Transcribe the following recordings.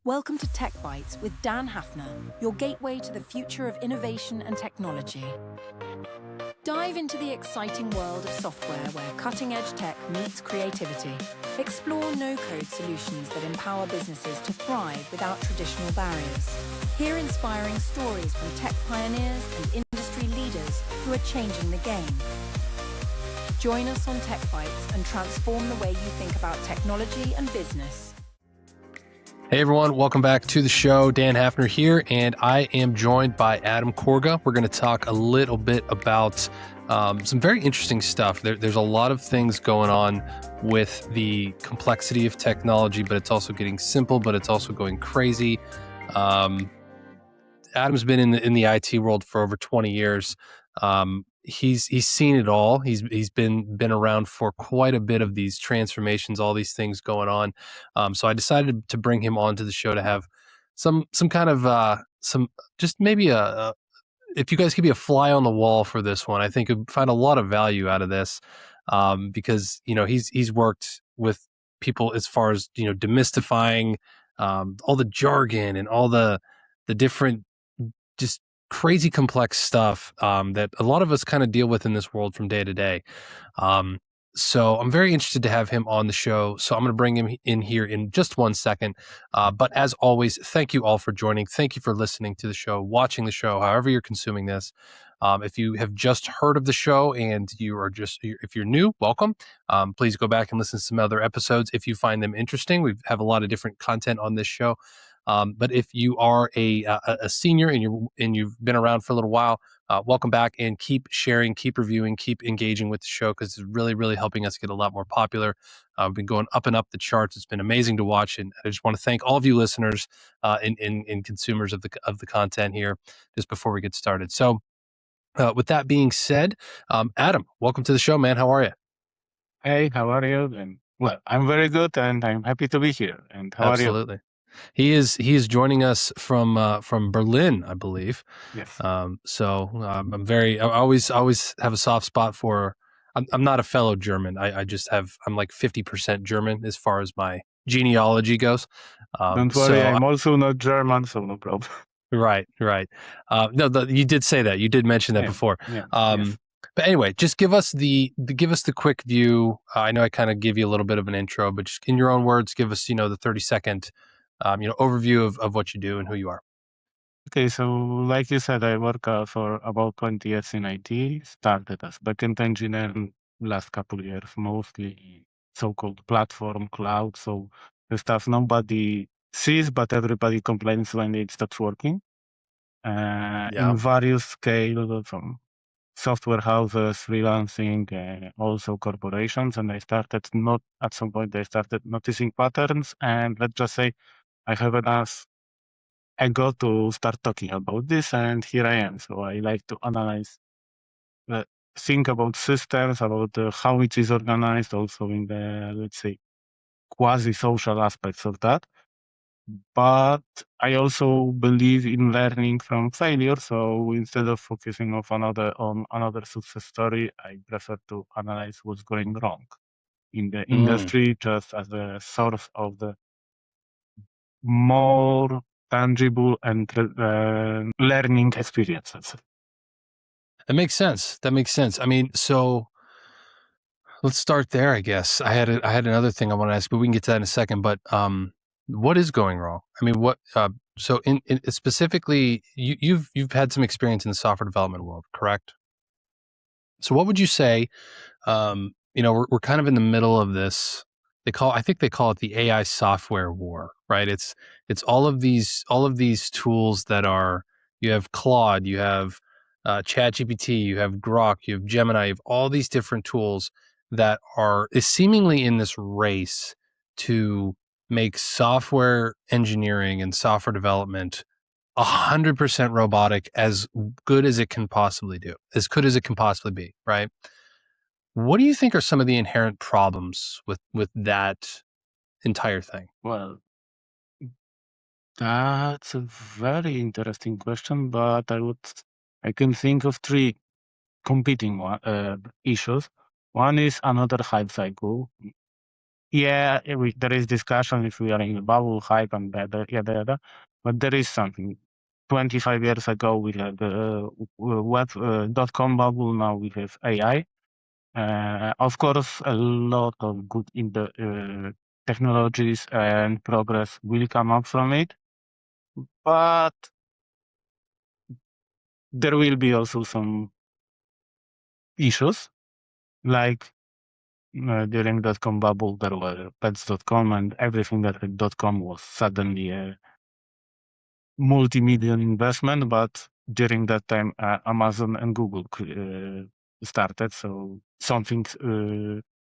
Welcome to Tech Bites with Dan Hafner, your gateway to the future of innovation and technology. Dive into the exciting world of software where cutting-edge tech meets creativity. Explore no-code solutions that empower businesses to thrive without traditional barriers. Hear inspiring stories from tech pioneers and industry leaders who are changing the game. Join us on Tech Bites and transform the way you think about technology and business. Hey everyone, welcome back to the show. Dan Hafner here, and I am joined by Adam Korga. We're going to talk a little bit about some very interesting stuff. There's a lot of things going on with the complexity of technology, but it's also getting simple, but it's also going crazy. Adam's been in the IT world for over 20 years. He's seen it all. He's been around for quite a bit of these transformations, all these things going on. So I decided to bring him onto the show to have some kind of just maybe if you guys could be a fly on the wall for this one, I think you'd find a lot of value out of this, because he's worked with people as far as demystifying all the jargon and all the different just crazy complex stuff that a lot of us kind of deal with in this world from day to day. So I'm very interested to have him on the show. So I'm going to bring him in here in just 1 second. But as always, thank you all for joining. Thank you for listening to the show, watching the show, however you're consuming this. If you have just heard of the show and if you're new, welcome. Please go back and listen to some other episodes if you find them interesting. We have a lot of different content on this show. But if you are a senior and you've been around for a little while, welcome back, and keep sharing, keep reviewing, keep engaging with the show, because it's really, really helping us get a lot more popular. We've been going up and up the charts. It's been amazing to watch, and I just want to thank all of you listeners and consumers of the content here. Just before we get started, so with that being said, Adam, welcome to the show, man. How are you? Hey, how are you? And well, I'm very good, and I'm happy to be here. And how are you? Absolutely. He is joining us from Berlin, I believe. Yes. So I always have a soft spot for. I'm not a fellow German. I'm like 50% German as far as my genealogy goes. Don't worry, I'm also not German, so no problem. Right. No, you did say that. You did mention that before. Yeah. Yes. But anyway, just give us the quick view. I know I kind of give you a little bit of an intro, but just in your own words, give us the 30-second overview of what you do and who you are. Okay, so like you said, I work for about 20 years in IT. Started as backend engineer last couple of years, mostly so-called platform cloud. So the stuff nobody sees, but everybody complains when it stops working. In various scales, from software houses, freelancing, also corporations. And I started noticing patterns. And let's just say I have enough ego to start talking about this. And here I am. So I like to analyze, think about systems, about how it is organized, also in the, let's say, quasi-social aspects of that. But I also believe in learning from failure. So instead of focusing on another success story, I prefer to analyze what's going wrong in the industry, just as a source of the more tangible and learning experiences. That makes sense. I mean, so let's start there, I guess. I had another thing I want to ask, but we can get to that in a second. But what is going wrong? I mean, what? So in specifically, you've had some experience in the software development world, correct? So what would you say? We're kind of in the middle of this. I think they call it the AI software war, right? It's all of these tools that are. You have Claude, you have ChatGPT, you have Grok, you have Gemini, you have all these different tools that is seemingly in this race to make software engineering and software development 100% robotic, as good as it can possibly be, right? What do you think are some of the inherent problems with that entire thing? Well, that's a very interesting question, but I can think of three competing issues. One is another hype cycle. yeah, there is discussion if we are in the bubble, hype, and yada yada. But there is something. 25 years ago, we had the web .com bubble. Now we have AI. Of course, a lot of good in the technologies and progress will come up from it, but there will be also some issues, like during .com bubble, there were pets.com, and everything that had .com was suddenly a multi-million investment. But during that time, Amazon and Google started, so something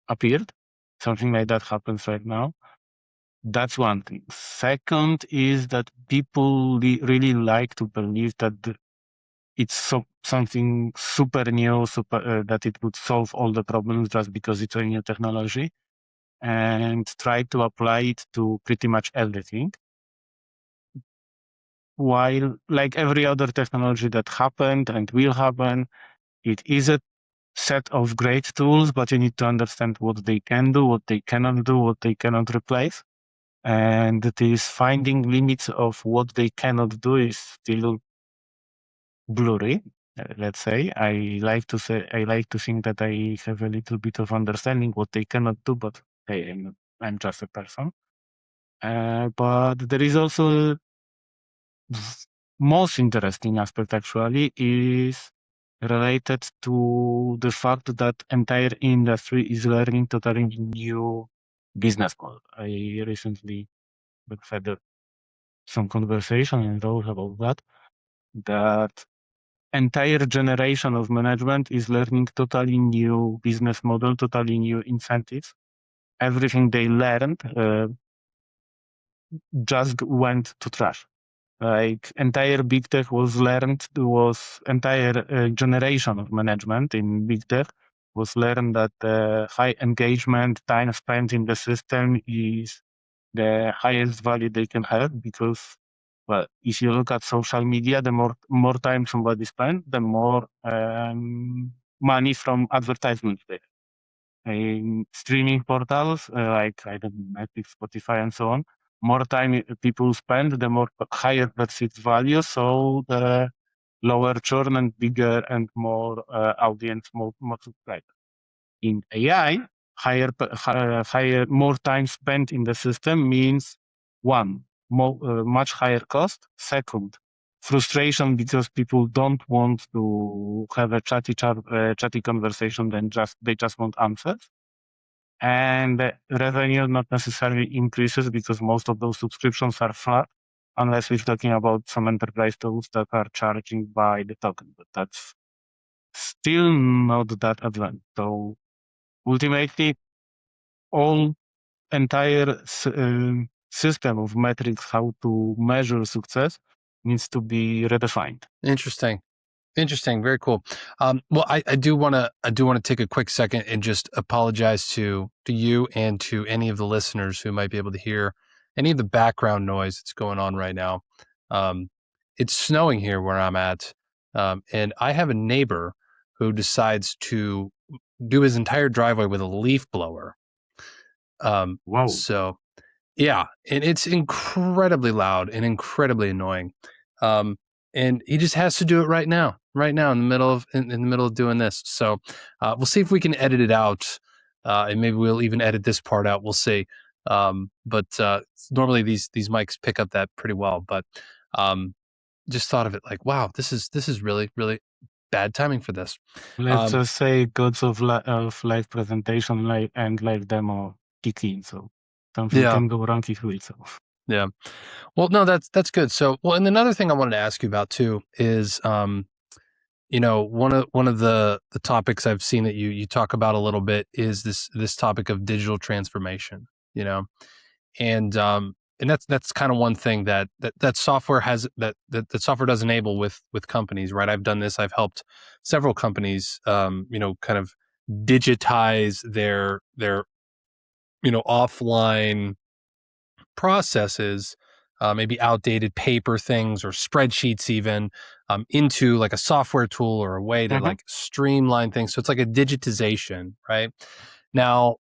appeared. Something like that happens right now. That's one thing. Second is that people really like to believe that it's something super new, that it would solve all the problems just because it's a new technology, and try to apply it to pretty much everything. While, like every other technology that happened and will happen, it is a set of great tools, but you need to understand what they can do, what they cannot do, what they cannot replace. And this finding limits of what they cannot do is still blurry. Let's say I like to think that I have a little bit of understanding what they cannot do, but hey, I'm just a person. But there is also most interesting aspect actually is related to the fact that entire industry is learning totally new business model. I recently had some conversation and thought about that entire generation of management is learning totally new business model, totally new incentives. Everything they learned just went to trash. Like entire big tech entire generation of management in big tech was learned that high engagement, time spent in the system is the highest value they can have, because, well, if you look at social media, the more time somebody spends, the more money from advertisements they have. In streaming portals like, I don't know, Netflix, Spotify, and so on, more time people spend, the more higher perceived value. So the lower churn and bigger and more audience, more subscribers. In AI, more time spent in the system means one, much higher cost. Second, frustration because people don't want to have a chatty conversation. They just want answers. And revenue not necessarily increases because most of those subscriptions are flat, unless we're talking about some enterprise tools that are charging by the token, but that's still not that advanced. So ultimately, all entire system of metrics, how to measure success, needs to be redefined. Interesting. Very cool. Well, I do want to take a quick second and just apologize to you and to any of the listeners who might be able to hear any of the background noise that's going on right now. It's snowing here where I'm at, and I have a neighbor who decides to do his entire driveway with a leaf blower. Wow. So yeah, and it's incredibly loud and incredibly annoying. And he just has to do it right now in the middle of doing this. So we'll see if we can edit it out, and maybe we'll even edit this part out. We'll see. But normally these mics pick up that pretty well. But just thought of it like, wow, this is really really bad timing for this. Let's just say gods of live presentation, and live demo kick in. So something can go wrong if we so. Yeah. Well, no, that's good. So, well, and another thing I wanted to ask you about too is, you know, one of the topics I've seen that you talk about a little bit is this topic of digital transformation. You know, and that's kind of one thing that software has that software does enable with companies, right? I've done this. I've helped several companies, you know, kind of digitize their offline processes, maybe outdated paper things or spreadsheets even, into like a software tool or a way to like streamline things. So it's like a digitization, right? Now,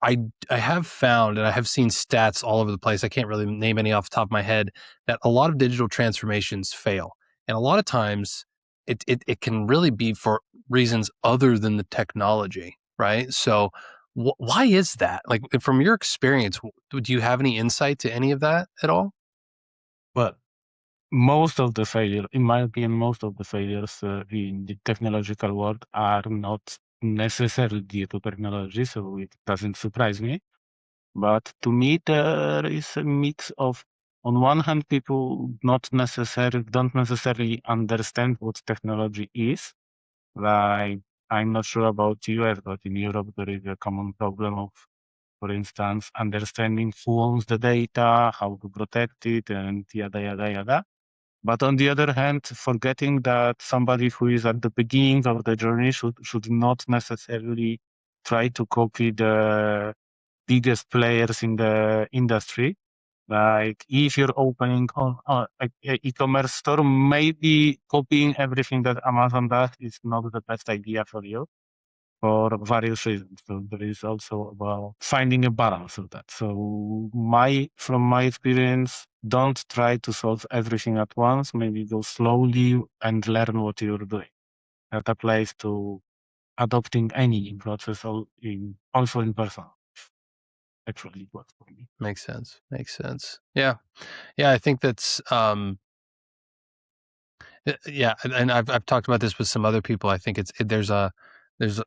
I have found, and I have seen stats all over the place. I can't really name any off the top of my head, that a lot of digital transformations fail, and a lot of times it can really be for reasons other than the technology, right? So why is that? Like from your experience, do you have any insight to any of that at all? But most of the failure, in my opinion, most of the failures in the technological world are not necessarily due to technology, so it doesn't surprise me. But to me, there is a mix of, on one hand, people don't necessarily understand what technology is. Like, I'm not sure about US, but in Europe, there is a common problem of, for instance, understanding who owns the data, how to protect it, and yada, yada, yada. But on the other hand, forgetting that somebody who is at the beginning of the journey should not necessarily try to copy the biggest players in the industry. Like if you're opening on an e-commerce store, maybe copying everything that Amazon does is not the best idea for you for various reasons. So there is also about finding a balance of that. So from my experience, don't try to solve everything at once. Maybe go slowly and learn what you're doing. That applies to adopting any process also in person. Actually, it works for me. Makes sense. Makes sense. Yeah. Yeah, I think that's yeah, and I've talked about this with some other people. I think there's a, there's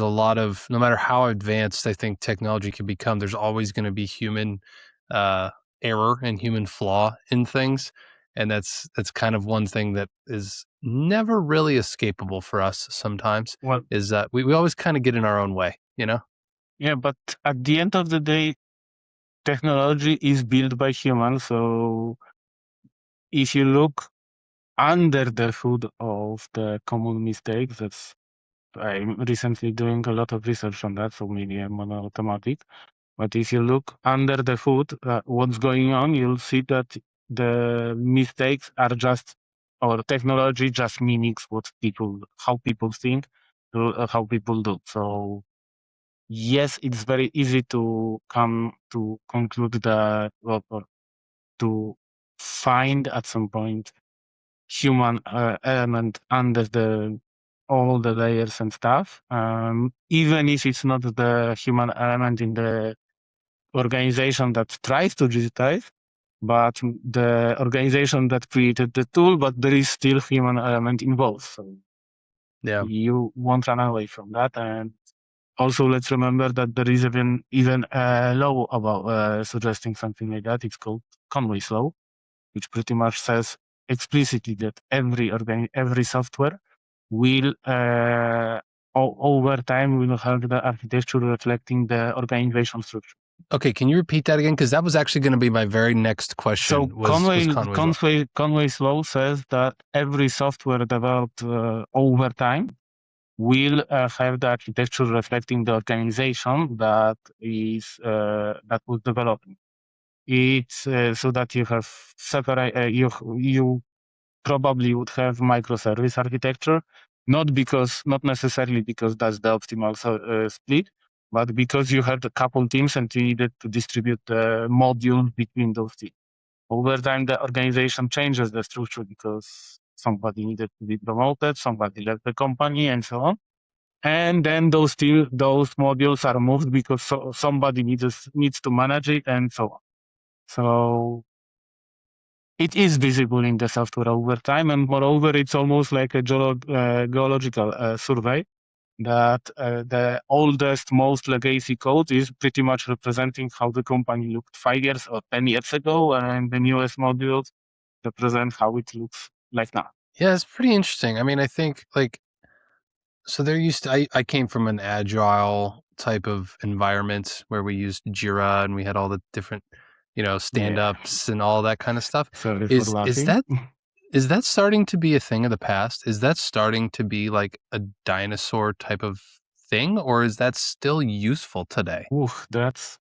a lot of, no matter how advanced I think technology can become, there's always going to be human uh, error and human flaw in things, and that's kind of one thing that is never really escapable for us. Sometimes Well, is that we always kind of get in our own way, you know? yeah, but at the end of the day, technology is built by humans. So if you look under the hood of the common mistakes, I'm recently doing a lot of research on that, so maybe I'm on automatic. But if you look under the hood, what's going on, you'll see that the mistakes are just, or technology just mimics how people think, how people do. So yes, it's very easy to come to conclude that, or to find at some point human element under all the layers and stuff, even if it's not the human element in the organization that tries to digitize, but the organization that created the tool, but there is still human element involved. So Yeah. you won't run away from that. And also, let's remember that there is even a law about suggesting something like that. It's called Conway's law, which pretty much says explicitly that every software will over time will have the architecture reflecting the organization structure. Okay, can you repeat that again? Because that was actually going to be my very next question. So Was Conway's law? Conway's law says that every software developed over time will have the architecture reflecting the organization that was developing. It's so that you have separate you probably would have microservice architecture, not necessarily because that's the optimal split, but because you had a couple teams and you needed to distribute the modules between those teams. Over time, the organization changes the structure because somebody needed to be promoted, somebody left the company, and so on. And then those modules are moved because somebody needs to manage it, and so on. So it is visible in the software over time, and moreover, it's almost like a geological survey that the oldest, most legacy code is pretty much representing how the company looked 5 years or 10 years ago, and the newest modules represent how it looks like now. Yeah, it's pretty interesting. I mean, I think like, so there used to, I came from an agile type of environment where we used Jira and we had all the different, Yeah. stand-ups and all that kind of stuff. Sorry for Is laughing. that starting to be a thing of the past? Is that starting to be like a dinosaur type of thing, or is that still useful today? Ooh, that's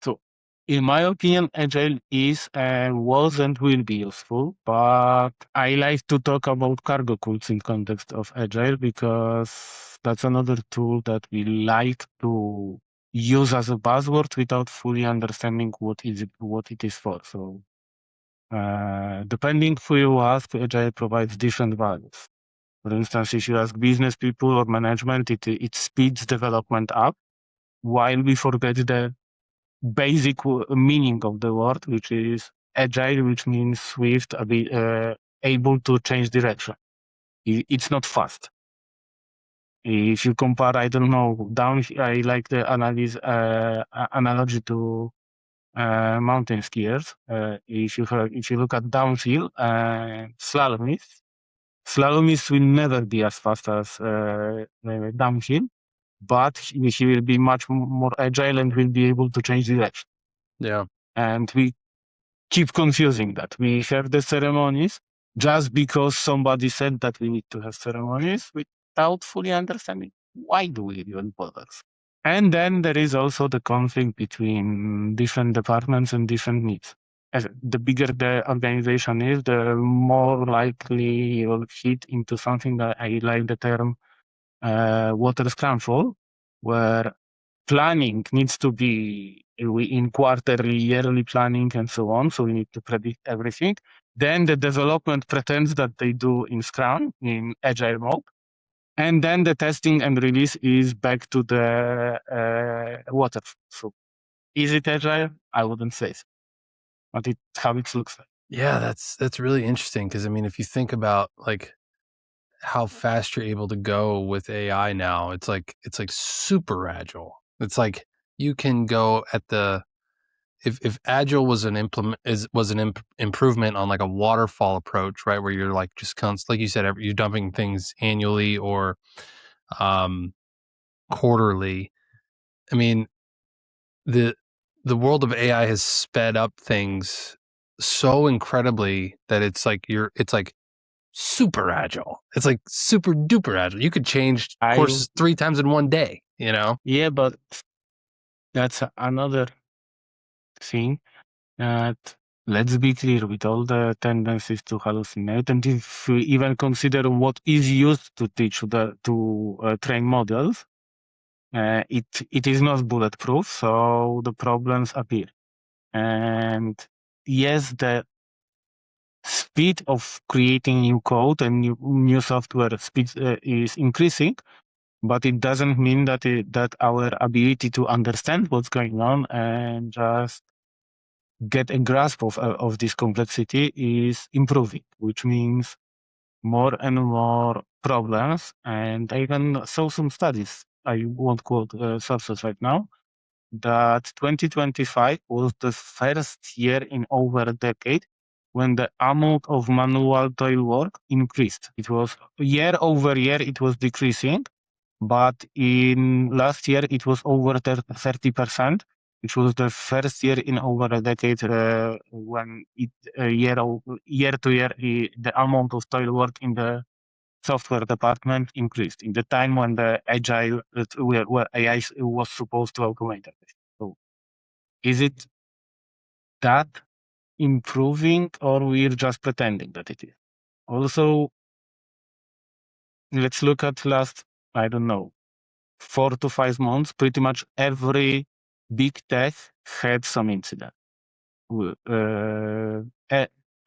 so. In my opinion, agile was and will be useful, but I like to talk about cargo cults in context of agile because that's another tool that we like to use as a buzzword without fully understanding what it is for. So depending who you ask, Agile provides different values. For instance, if you ask business people or management, it speeds development up, while we forget the basic meaning of the word, which is agile, which means swift, able to change direction. It's not fast. If you compare, I don't know, I like the analogy to mountain skiers. If you look at downhill, slalomists will never be as fast as downhill, but he will be much more agile and will be able to change direction. Yeah. And we keep confusing that. We have the ceremonies just because somebody said that we need to have ceremonies without fully understanding why do we even bother. And then there is also the conflict between different departments and different needs. As the bigger the organization is, the more likely you'll hit into something that I like the term water scramble, where planning needs to be in quarterly, yearly planning, and so on. So we need to predict everything. Then the development pretends that they do in Scrum, in Agile mode. And then the testing and release is back to the waterfall. So is it Agile? I wouldn't say so. But it's how it looks like. Yeah, that's really interesting because I mean, if you think about like how fast you're able to go with AI now, it's like super agile. It's like you can go at the if agile was an improvement on like a waterfall approach, right, where you're like just like you said, you're dumping things annually or quarterly. I mean, the world of AI has sped up things so incredibly that it's like super agile. It's like super duper agile. You could change courses 3 times in one day, you know? Yeah, but that's another thing that, let's be clear, with all the tendencies to hallucinate, and if we even consider what is used to teach to train models, it is not bulletproof, so the problems appear. And yes, the speed of creating new code and new software speed is increasing, but it doesn't mean that our ability to understand what's going on and just get a grasp of this complexity is improving, which means more and more problems. And I even saw some studies, I won't quote sources right now, that 2025 was the first year in over a decade when the amount of manual toil work increased. It was year over year, it was decreasing, but in last year it was over 30%, which was the first year in over a decade when year to year the amount of toil work in the software department increased in the time when the agile where AI was supposed to automate everything. So is it that improving, or we're just pretending that it is? Also, let's look at last, I don't know, 4 to 5 months. Pretty much every big tech had some incident.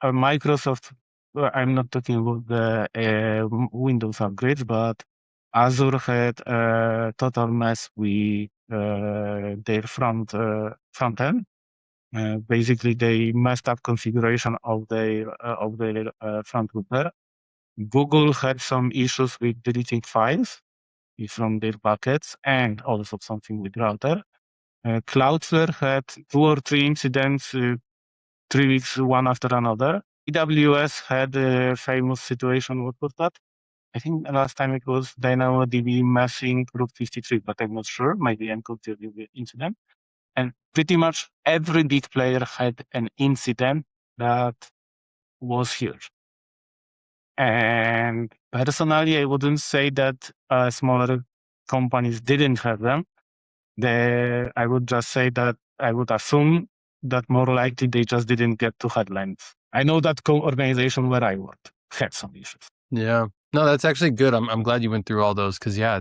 Microsoft, I'm not talking about the Windows upgrades, but Azure had a total mess with their front end. Basically, they messed up configuration of their front router. Google had some issues with deleting files from their buckets, and also something with router. Cloudflare had 2 or 3 incidents, 3 weeks, one after another. AWS had a famous situation. What was that? I think last time it was DynamoDB messing Route 53, but I'm not sure. Maybe I'm confusing the incident. And pretty much every big player had an incident that was huge. And personally, I wouldn't say that smaller companies didn't have them. I would just say that I would assume that more likely they just didn't get to headlines. I know that organization where I worked had some issues. Yeah. No, that's actually good. I'm glad you went through all those because yeah,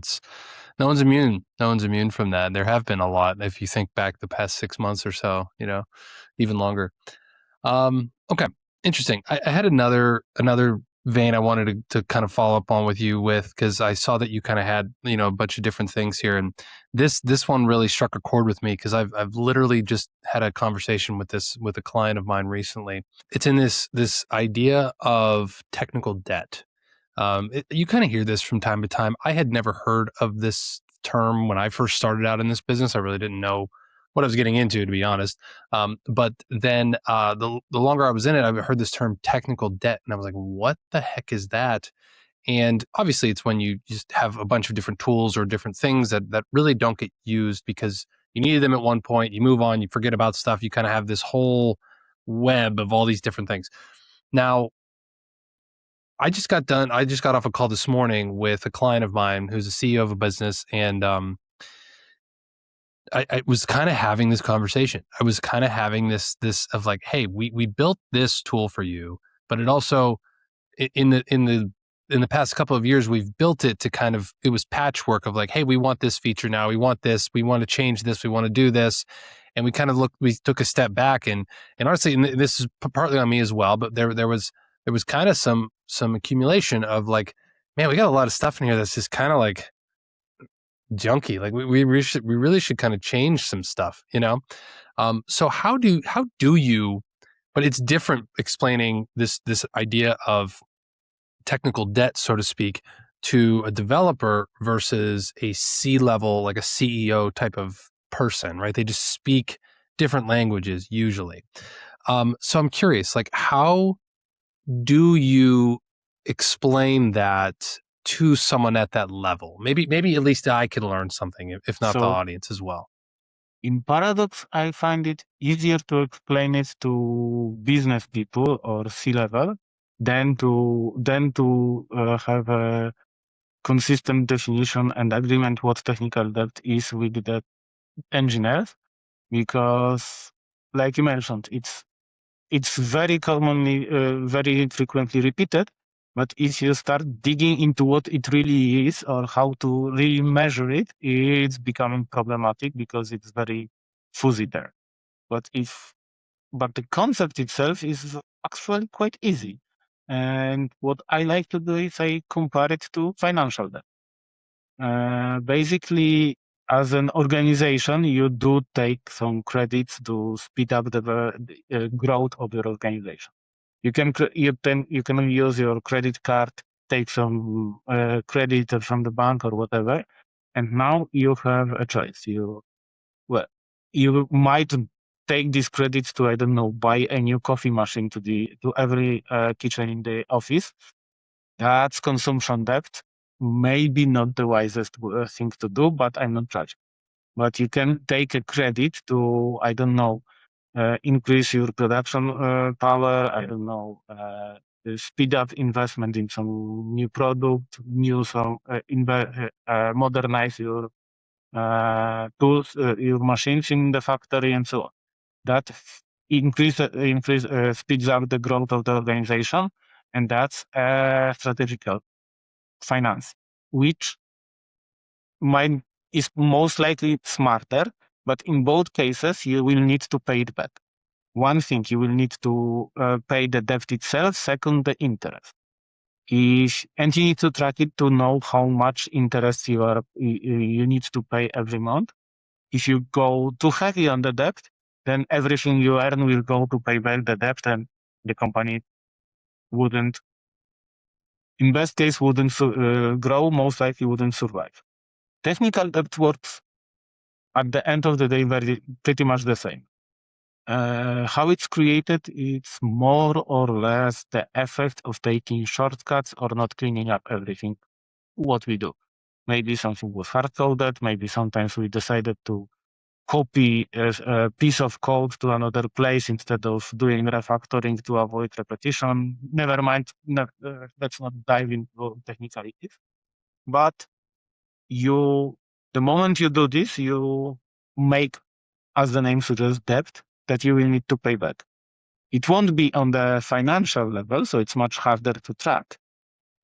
No one's immune. No one's immune from that. There have been a lot. If you think back the past 6 months or so, even longer. Okay, interesting. I had another vein I wanted to kind of follow up on with you with, because I saw that you kind of had a bunch of different things here, and this one really struck a chord with me because I've literally just had a conversation with a client of mine recently. It's in this idea of technical debt. You kind of hear this from time to time. I had never heard of this term when I first started out in this business. I really didn't know what I was getting into, to be honest. But then the longer I was in it, I heard this term technical debt, and I was like, what the heck is that? And obviously, it's when you just have a bunch of different tools or different things that really don't get used because you needed them at one point, you move on, you forget about stuff, you kind of have this whole web of all these different things. Now, I just got off a call this morning with a client of mine who's a CEO of a business, and I was kind of having this conversation. I was kind of having this of like, hey, we built this tool for you, but it also in the past couple of years we've built it to kind of, it was patchwork of like, hey, we want this feature now, we want this, we want to change this, we want to do this, and we took a step back and honestly, and this is partly on me as well, but there was kind of some accumulation of like, man, we got a lot of stuff in here that's just kind of like junky. Like we really should kind of change some stuff, so how do you, but it's different explaining this idea of technical debt, so to speak, to a developer versus a C-level, like a CEO type of person, right? They just speak different languages usually. So I'm curious, like, how do you explain that to someone at that level? Maybe at least I could learn something, if not the So audience as well. in Paradox, I find it easier to explain it to business people or C-level than to have a consistent definition and agreement what technical debt is with the engineers, because, like you mentioned, it's very commonly, very frequently repeated. But if you start digging into what it really is or how to really measure it, it's becoming problematic because it's very fuzzy there. But the concept itself is actually quite easy. And what I like to do is I compare it to financial debt. Basically, as an organization, you do take some credits to speed up the growth of your organization. You can use your credit card, take some credit from the bank or whatever, and now you have a choice. You might take these credits to, I don't know, buy a new coffee machine to every kitchen in the office. That's consumption debt. Maybe not the wisest thing to do, but I'm not judging. But you can take a credit to, I don't know, increase your production power, I don't know, speed up investment in some new product, modernize your tools, your machines in the factory, and so on. That speeds up the growth of the organization, and that's strategical finance, which is most likely smarter, but in both cases, you will need to pay it back. One thing, you will need to pay the debt itself. Second, the interest. And you need to track it to know how much interest you need to pay every month. If you go too heavy on the debt, then everything you earn will go to pay back the debt, and the company wouldn't, in best case, wouldn't grow, most likely wouldn't survive. Technical debt works at the end of the day pretty much the same. How it's created, it's more or less the effect of taking shortcuts or not cleaning up everything what we do. Maybe something was hard-coded, maybe sometimes we decided to copy a piece of code to another place instead of doing refactoring to avoid repetition. Never mind, let's not dive into technicalities. But the moment you do this, you make, as the name suggests, debt that you will need to pay back. It won't be on the financial level, so it's much harder to track.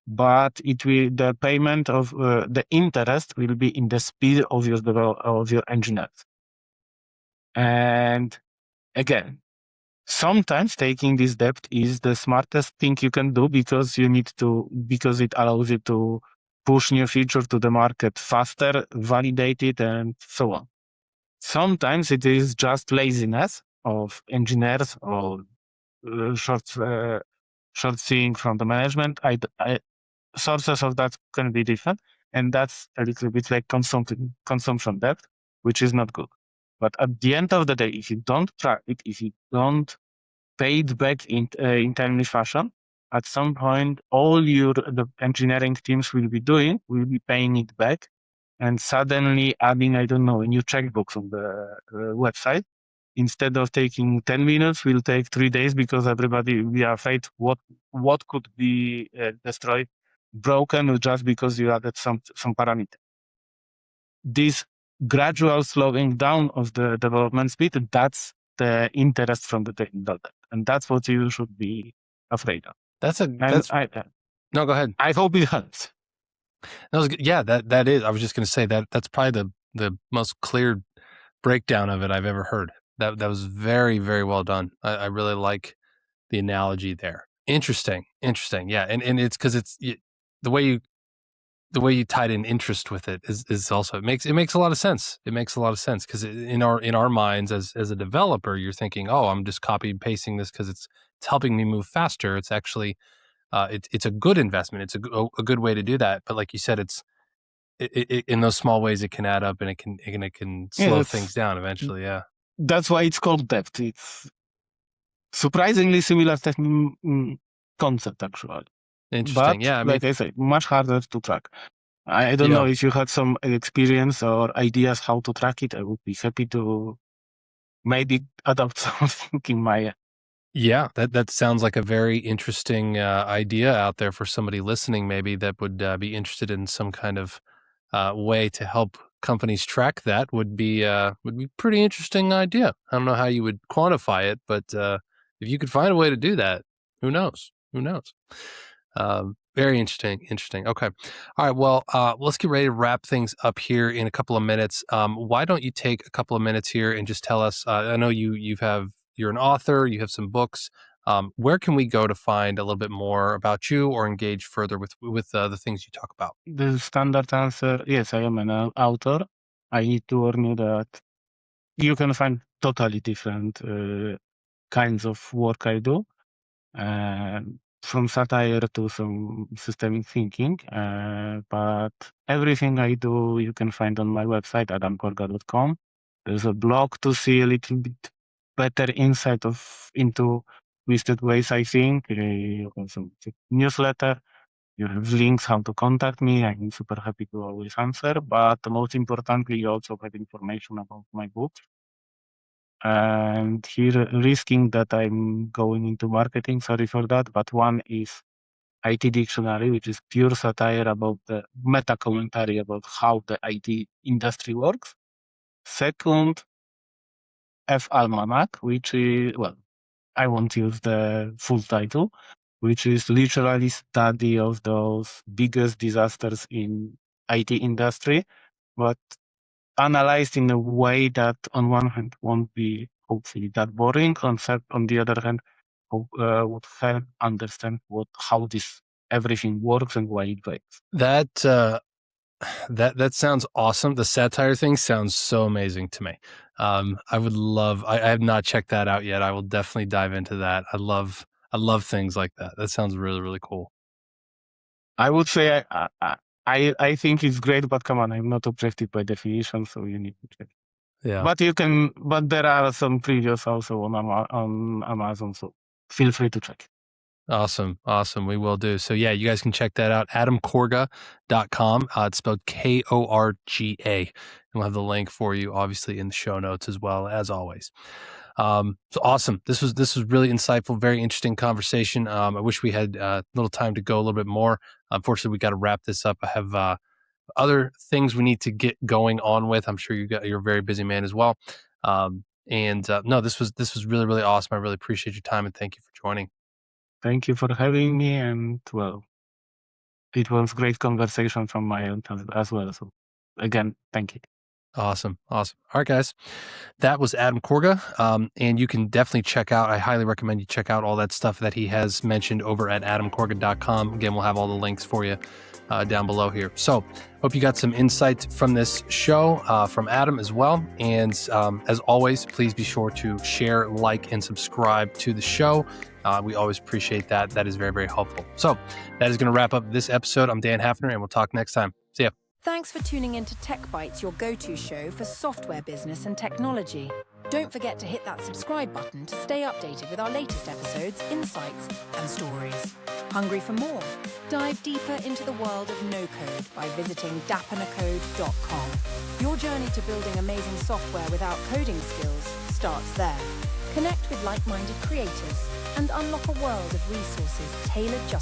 but the payment of the interest will be in the speed of your engineers. And again, sometimes taking this debt is the smartest thing you can do because it allows you to push new features to the market faster, validate it, and so on. Sometimes it is just laziness of engineers or short seeing from the management. Sources of that can be different, and that's a little bit like consumption debt, which is not good. But at the end of the day, if you don't track it, if you don't pay it back in timely fashion, at some point, all the engineering teams will be paying it back, and suddenly adding, I don't know, a new checkbox on the website. Instead of taking 10 minutes, will take 3 days because we are afraid what could be destroyed, broken just because you added some parameter. This gradual slowing down of the development speed, that's the interest from the technical debt, and that's what you should be afraid of. No, go ahead. I hope it helps. That was good. Yeah, that is. I was just going to say that's probably the most clear breakdown of it I've ever heard. That was very, very well done. I really like the analogy there. Interesting. Yeah, and it's because the way you tied in interest with it is also it makes a lot of sense. It makes a lot of sense because in our minds as a developer, you're thinking, oh, I'm just copy and pasting this because it's helping me move faster. It's actually it's a good investment. It's a good way to do that. But like you said, in those small ways it can add up and it can slow things down eventually. Yeah, that's why it's called debt. It's surprisingly similar concept actually. Interesting. But yeah, like I say, much harder to track. I don't know if you had some experience or ideas how to track it. I would be happy to maybe adopt something in my. Yeah, that sounds like a very interesting idea out there for somebody listening, maybe that would be interested in some kind of way to help companies track that. Would be pretty interesting idea. I don't know how you would quantify it, but if you could find a way to do that, who knows? Very interesting. Okay. All right. Well, let's get ready to wrap things up here in a couple of minutes. Why don't you take a couple of minutes here and just tell us, I know you're an author, you have some books. Where can we go to find a little bit more about you or engage further with the things you talk about? The standard answer, yes, I am an author. I need to warn you that you can find totally different kinds of work I do. From satire to some systemic thinking, but everything I do you can find on my website, adamkorga.com. There's a blog to see a little bit better insight into twisted ways I think. You have some newsletter. You have links how to contact me. I'm super happy to always answer. But most importantly, you also have information about my book. And here, risking that I'm going into marketing, sorry for that, but one is IT Dictionary, which is pure satire about the meta commentary about how the IT industry works. Second, F Almanac, which is, well, I won't use the full title, which is literally study of those biggest disasters in IT industry, but analyzed in a way that on one hand won't be hopefully that boring, on the other hand would help understand how this everything works and why it breaks. That sounds awesome. The satire thing sounds so amazing to me. I would love. I have not checked that out yet. I will definitely dive into that. I love things like that. That sounds really, really cool. I would say I think it's great, but come on, I'm not objective by definition, so you need to check. Yeah. But there are some previews also on Amazon, so feel free to check. Awesome. We will do. So yeah, you guys can check that out. AdamKorga.com. It's spelled Korga. And we'll have the link for you, obviously, in the show notes as well, as always. So awesome. This was really insightful, very interesting conversation. I wish we had a little time to go a little bit more. Unfortunately, we got to wrap this up. I have other things we need to get going on with. I'm sure you're a very busy man as well. No, this was really, really awesome. I really appreciate your time and thank you for joining. Thank you for having me, and well, it was great conversation from my end as well. So again, thank you. Awesome. Awesome. All right, guys. That was Adam Korga. And you can definitely check out, I highly recommend you check out all that stuff that he has mentioned over at adamkorga.com. Again, we'll have all the links for you down below here. So hope you got some insight from this show from Adam as well. And as always, please be sure to share, like, and subscribe to the show. We always appreciate that. That is very, very helpful. So that is going to wrap up this episode. I'm Dan Hafner, and we'll talk next time. See ya. Thanks for tuning in to Tech Bites, your go-to show for software business and technology. Don't forget to hit that subscribe button to stay updated with our latest episodes, insights, and stories. Hungry for more? Dive deeper into the world of no-code by visiting dapanacode.com. Your journey to building amazing software without coding skills starts there. Connect with like-minded creators and unlock a world of resources tailored just